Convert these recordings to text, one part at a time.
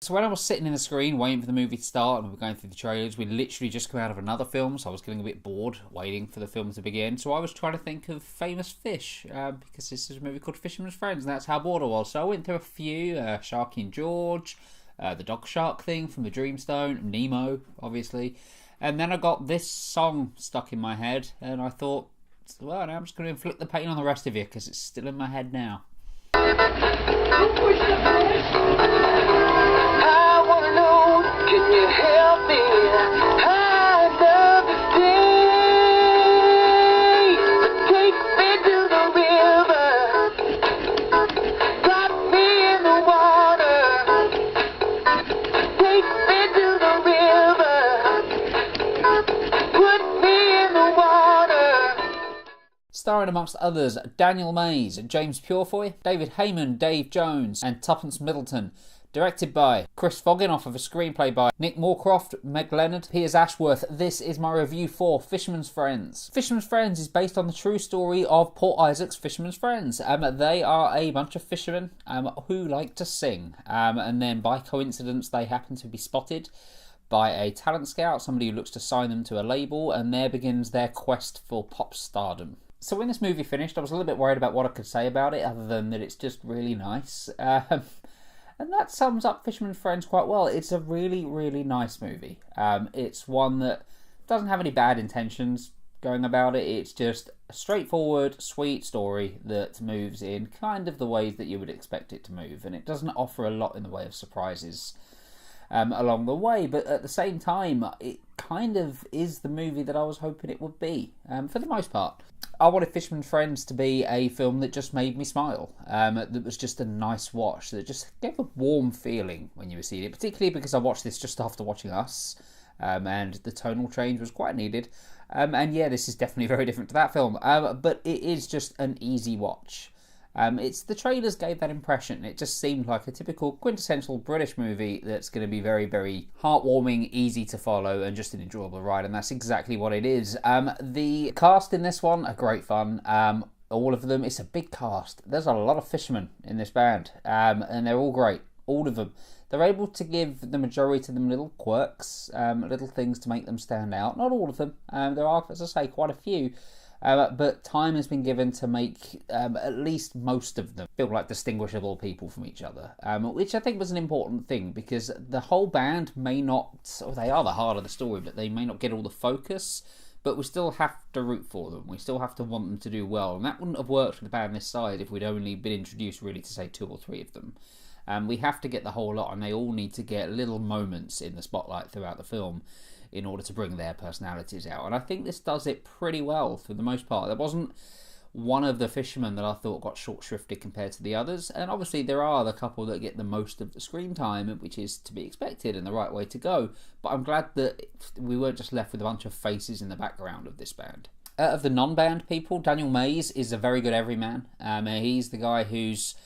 So when I was sitting in the screen waiting for the movie to start and we were going through the trailers, we literally just come out of another film, so I was getting a bit bored waiting for the film to begin. So I was trying to think of famous fish, because this is a movie called Fisherman's Friends, and that's how bored I was. So I went through a few, Sharky and George, the dog shark thing from the Dreamstone, Nemo, obviously. And then I got this song stuck in my head, and I thought, well, now I'm just going to inflict the pain on the rest of you, because it's still in my head now. I wanna know, can you help me? I love to stay. Take me to the river. Drop me in the water. Take me to the river. Put me in the water. Starring amongst others Daniel Mays, James Purefoy, David Heyman, Dave Jones and Tuppence Middleton. Directed by Chris Foggin, off of a screenplay by Nick Moorcroft, Meg Leonard, Piers Ashworth. This is my review for Fisherman's Friends. Fisherman's Friends is based on the true story of Port Isaac's Fisherman's Friends. They are a bunch of fishermen who like to sing. And then by coincidence they happen to be spotted by a talent scout, somebody who looks to sign them to a label, and there begins their quest for pop stardom. So when this movie finished, I was a little bit worried about what I could say about it, other than that it's just really nice. And that sums up Fisherman's Friends quite well. It's a really, really nice movie. It's one that doesn't have any bad intentions going about it. It's just a straightforward, sweet story that moves in kind of the ways that you would expect it to move. And it doesn't offer a lot in the way of surprises along the way. But at the same time, it kind of is the movie that I was hoping it would be, for the most part. I wanted Fisherman's Friends to be a film that just made me smile, that was just a nice watch, that just gave a warm feeling when you were seeing it, particularly because I watched this just after watching Us, and the tonal change was quite needed. And yeah, this is definitely very different to that film, but it is just an easy watch. It's the trailers gave that impression. It just seemed like a typical quintessential British movie that's going to be very, very heartwarming, easy to follow, and just an enjoyable ride, and that's exactly what it is. The cast in this one are great fun. All of them, it's a big cast. There's a lot of fishermen in this band, and they're all great. All of them. They're able to give the majority of them little quirks, little things to make them stand out. Not all of them. There are, as I say, quite a few. But time has been given to make at least most of them feel like distinguishable people from each other, which I think was an important thing, because the whole band may not, or they are the heart of the story, but they may not get all the focus, but we still have to root for them. We still have to want them to do well, and that wouldn't have worked with a band this size if we'd only been introduced really to, say, 2 or 3 of them. We have to get the whole lot, and they all need to get little moments in the spotlight throughout the film in order to bring their personalities out. And I think this does it pretty well for the most part. There wasn't one of the fishermen that I thought got short-shrifted compared to the others. And obviously there are the couple that get the most of the screen time, which is to be expected and the right way to go. But I'm glad that we weren't just left with a bunch of faces in the background of this band. Of the non-band people, Daniel Mays is a very good everyman. He's the guy who's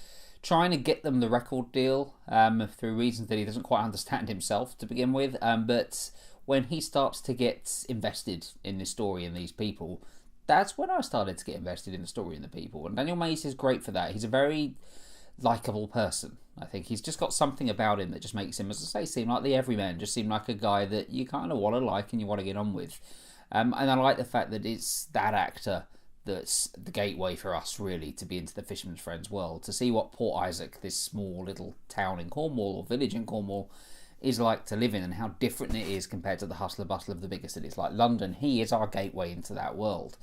trying to get them the record deal through reasons that he doesn't quite understand himself to begin with. But when he starts to get invested in this story and these people, that's when I started to get invested in the story and the people. And Daniel Mays is great for that. He's a very likeable person. I think he's just got something about him that just makes him, as I say, seem like the everyman, just seem like a guy that you kind of want to like and you want to get on with. And I like the fact that it's that actor that's the gateway for us, really, to be into the Fisherman's Friends world, to see what Port Isaac, this small little town in Cornwall, or village in Cornwall, is like to live in, and how different it is compared to the hustle and bustle of the bigger cities like London. He is our gateway into that world,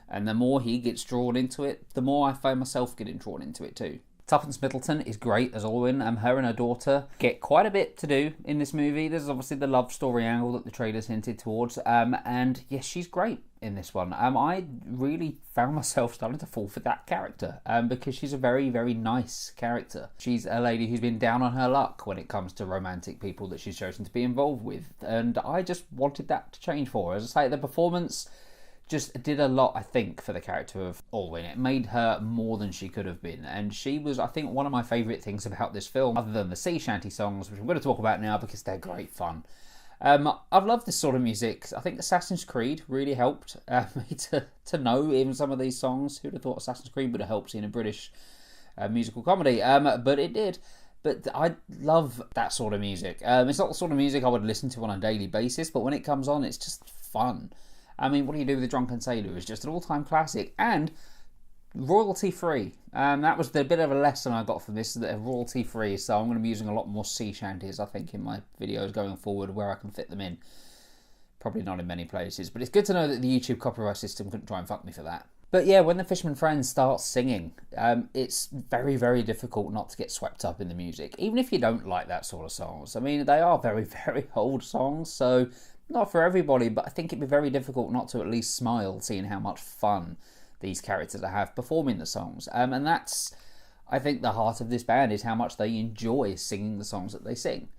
and the more he gets drawn into it, the more I find myself getting drawn into it too. Tuppence Middleton is great as Alwyn. Her and her daughter get quite a bit to do in this movie. There's obviously the love story angle that the trailers hinted towards, and yes, she's great in this one. I really found myself starting to fall for that character, because she's a very, very nice character. She's a lady who's been down on her luck when it comes to romantic people that she's chosen to be involved with, and I just wanted that to change for her. As I say, the performance just did a lot, I think, for the character of Alwyn. It made her more than she could have been, and she was, I think, one of my favourite things about this film, other than the sea shanty songs, which I'm going to talk about now because they're great fun. I've loved this sort of music. I think Assassin's Creed really helped me to know even some of these songs. Who'd have thought Assassin's Creed would have helped in a British musical comedy? But it did. But I love that sort of music. It's not the sort of music I would listen to on a daily basis, but when it comes on, it's just fun. I mean, What Do You Do with a Drunken Sailor is just an all-time classic, and royalty-free. That was the bit of a lesson I got from this, that they're royalty-free, so I'm going to be using a lot more sea shanties, I think, in my videos going forward, where I can fit them in. Probably not in many places, but it's good to know that the YouTube copyright system couldn't try and fuck me for that. But yeah, when the Fisherman Friends start singing, it's very, very difficult not to get swept up in the music, even if you don't like that sort of songs. I mean, they are very, very old songs, so not for everybody, but I think it'd be very difficult not to at least smile seeing how much fun these characters have performing the songs. And that's, I think, the heart of this band, is how much they enjoy singing the songs that they sing.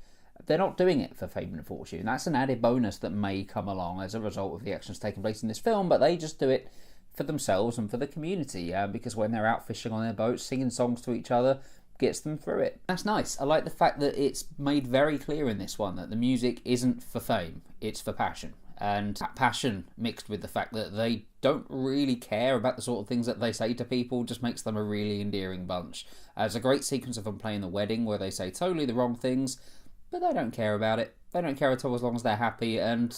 They're not doing it for fame and fortune. That's an added bonus that may come along as a result of the actions taking place in this film, but they just do it for themselves and for the community, because when they're out fishing on their boats, singing songs to each other gets them through it. That's nice. I like the fact that it's made very clear in this one that the music isn't for fame, it's for passion. And that passion, mixed with the fact that they don't really care about the sort of things that they say to people, just makes them a really endearing bunch. There's a great sequence of them playing the wedding where they say totally the wrong things, but they don't care about it. They don't care at all as long as they're happy, and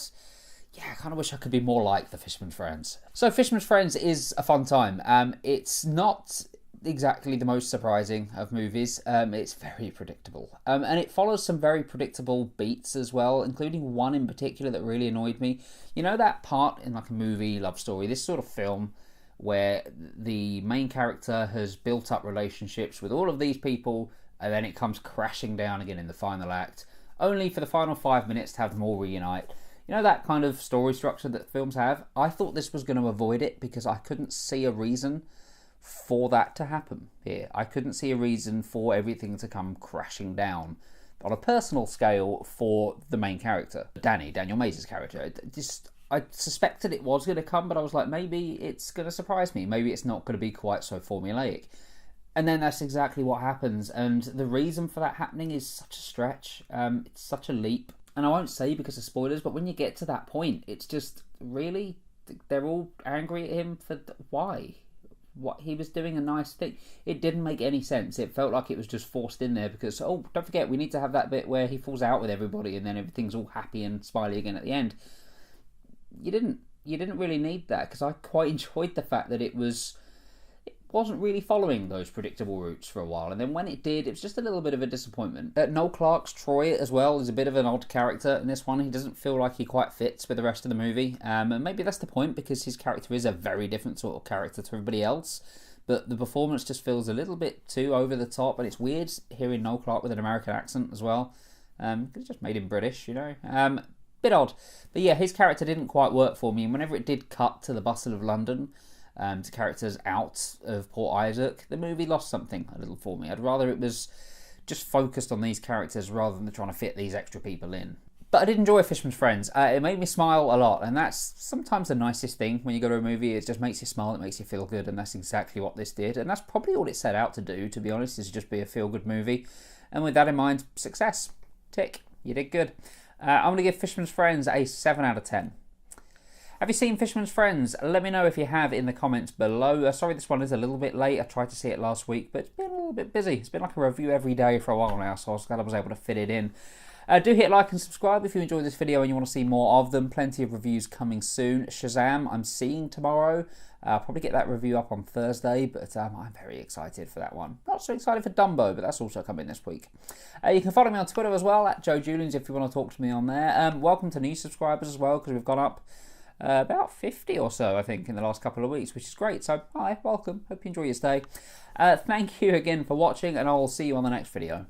yeah, I kind of wish I could be more like the Fisherman's Friends. So Fisherman's Friends is a fun time. It's not exactly the most surprising of movies. It's very predictable. And it follows some very predictable beats as well, including one in particular that really annoyed me. You know that part in like a movie, love story, this sort of film, where the main character has built up relationships with all of these people, and then it comes crashing down again in the final act, only for the final 5 minutes to have them all reunite. You know that kind of story structure that films have? I thought this was going to avoid it because I couldn't see a reason for that to happen here. I couldn't see a reason for everything to come crashing down on a personal scale for the main character, Daniel Mays' character. I suspected it was going to come, but I was like, maybe it's going to surprise me. Maybe it's not going to be quite so formulaic. And then that's exactly what happens, and the reason for that happening is such a stretch. It's such a leap. And I won't say because of spoilers, but when you get to that point, it's just, really? They're all angry at him for why? What, he was doing a nice thing. It didn't make any sense. It felt like it was just forced in there because, oh, don't forget, we need to have that bit where he falls out with everybody and then everything's all happy and smiley again at the end. You didn't really need that, because I quite enjoyed the fact that it wasn't really following those predictable routes for a while, and then when it did, it was just a little bit of a disappointment. Noel Clarke's Troy as well is a bit of an odd character in this one. He doesn't feel like he quite fits with the rest of the movie, and maybe that's the point, because his character is a very different sort of character to everybody else, but the performance just feels a little bit too over the top, and it's weird hearing Noel Clarke with an American accent as well. It just made him British, you know. Bit odd. But yeah, his character didn't quite work for me, and whenever it did cut to the bustle of London, to characters out of Port Isaac, the movie lost something a little for me. I'd rather it was just focused on these characters rather than trying to fit these extra people in. But I did enjoy Fisherman's Friends. It made me smile a lot, and that's sometimes the nicest thing when you go to a movie. It just makes you smile, it makes you feel good, and that's exactly what this did. And that's probably all it set out to do, to be honest, is just be a feel-good movie. And with that in mind, success. Tick. You did good. I'm going to give Fisherman's Friends a 7 out of 10. Have you seen Fisherman's Friends? Let me know if you have in the comments below. Sorry this one is a little bit late. I tried to see it last week, but it's been a little bit busy. It's been like a review every day for a while now, so I was glad I was able to fit it in. Do hit like and subscribe if you enjoyed this video and you want to see more of them. Plenty of reviews coming soon. Shazam, I'm seeing tomorrow. I'll probably get that review up on Thursday, but I'm very excited for that one. Not so excited for Dumbo, but that's also coming this week. You can follow me on Twitter as well, at Joe Julians, if you want to talk to me on there. Welcome to new subscribers as well, because we've gone up about 50 or so, I think, in the last couple of weeks, which is great. So, hi, welcome. Hope you enjoy your stay. Thank you again for watching, and I'll see you on the next video.